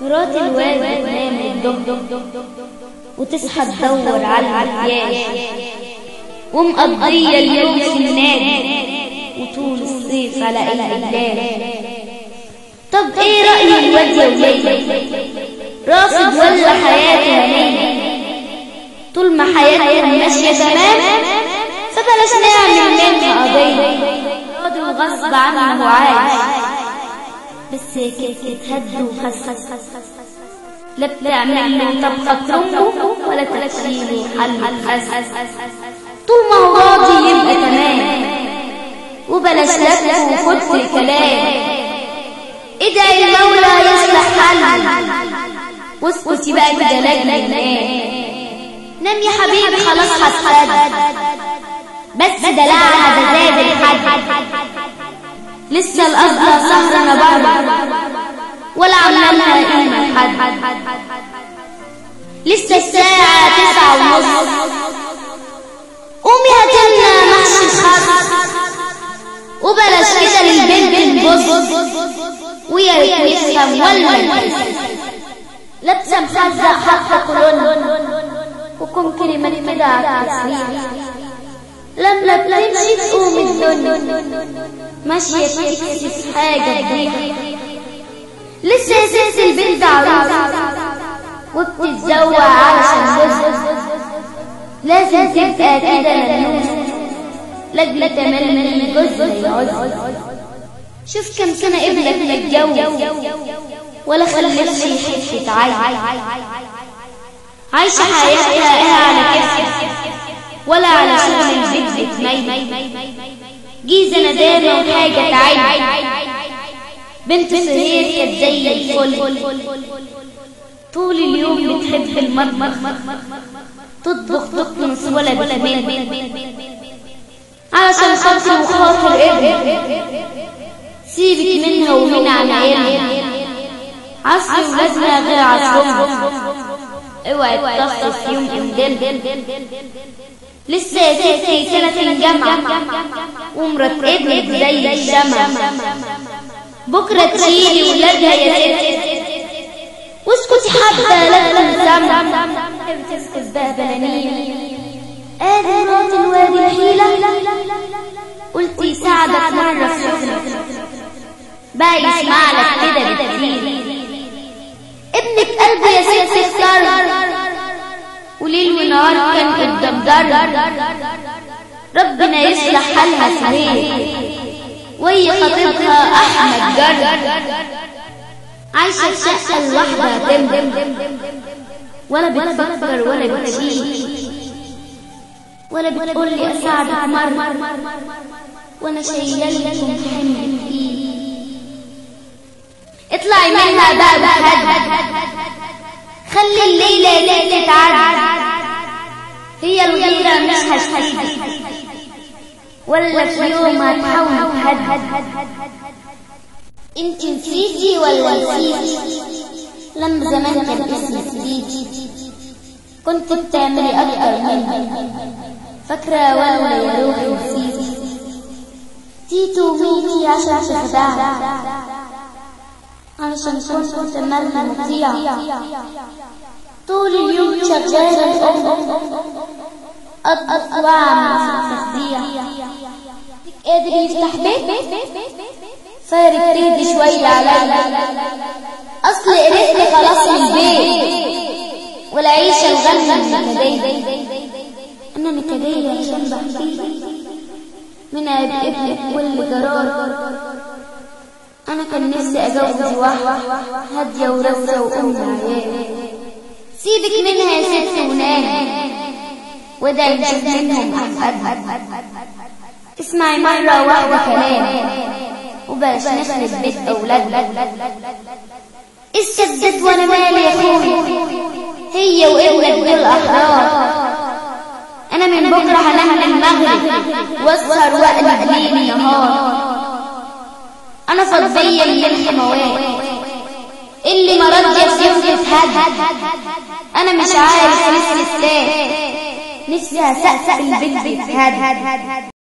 مرات الواد بتنام الظهر وتصحى تدور على المكياج، ومقضية اليوم في النادي وطول الصيف على العلاج. طب ايه رأي الواد يا ولية؟ رافض ولا حياته هنية؟ طول ما حياتهم ماشية تمام فبلاش نعمل منها قضية. راضي وغصب عنه عايش، بس تهد وخس، لا بتعمل له طبخة امه ولا تكشيله حل خس. طول ما هو راضي يبقى تمام، وبلاش لف وخد الكلام. ادعي المولى يصلح حل، واسكتي بقى كده لاجل نام يا حبيبي خلاص هتخد، بس دلعها ده زاد الحد. لسه الأصل سهرنا بره ولا عملنا قيمة حد. لسه الساعة 9:30، قومي هاتلنا محشي الخس، وبلاش كده للبنت نبص، ويا ريت نفهم ولا نحس. لابسة مخزق حاطة كولون وكم كلمات كده على التسريح، لما بتمشي تقوم الدنيا ماشية تكسس حاجة جديدة. لسه يا ست البنت عروسة وبتتزوق علشان جوزها، لازم تبقى كده لنوسة لاجل تملي جوزها يعوز. شوف كم سنة ابنك متجوز ولا خلفش حتة عيل، عايشة حياتها ايه على كيفها ولا على شغل البيت بتميل. جيزة ندامة وحاجة تعيب، بنت سهير كانت زي الفل، طول اليوم بتحب المطبخ، تطبخ تكنس ولا بتمل، علشان خاطر وخاطر ابنك سيبك منها ومن عمايلها. عصر ولادنا غير عصرهم، اوعي تطفي في يوم امدل. لسه يا ستي سنة الجامعة ومرات ابنك زي الشمع، بكرة تشيلي ولادها يا ستي، واسكتي حبة لا تنسمع. بتسكت بقى بلانية ادي مرات الواد الحيلة، قلت يساعدك مرة في حزنك بقى يسمع لك كده بكتير. ابنك قلبه يا ستي اختار، وليل ونهار كان قدام دار. ربنا يصلح حالها سهير وهي خطيبها احمد جر، عايشه في شقه لوحدها تندم، ولا بتفكر ولا بتشيل ولا بتقول لي اساعدك مره، وانا شايله لكم حمل فيه. اطلعي منها بقى بهد، خلي الليلة ليلة تعدي، هي الغيرة مش هتفيدك ولا في يوم هتحاول تهد. انت نسيتي ولا نسيتي لما زمان كان اسمك تيتي؟ كنت بتعملي اكتر منها، فاكرة ولا يا روحي نسيتي؟ تيتو وميتي عشان تخدعي، علشان كنت مرمى مطيعة، طول اليوم شغالة الأم أطبخ وأعمل تخديع. قادر يفتح بيت فارق تهدي شوية عليا، أصل قرفني خلاص من البيت والعيشة الغنى النكدية. أنا نكدية عشان بحكي من عيب ابنك كل جرار. أنا كان نفسي أجوز واحدة هادية ورزة وأم عيال. سيبك منها يا ست ونام، وده نشوف منهم أحفاد. اسمعي مرة واحدة كلام وبلاش نخرب بيت أولادنا. السدت وأنا مالي يا أخوي، هي وابنك دول أحرار. أنا من بكرة هنام المغرب وأسهر وأقلب ليل نهار. أنا فضية من الحموات اللي ما راضية في يوم تتهد. أنا مش عارف لسه نفسي هسقف البيت بيتهد.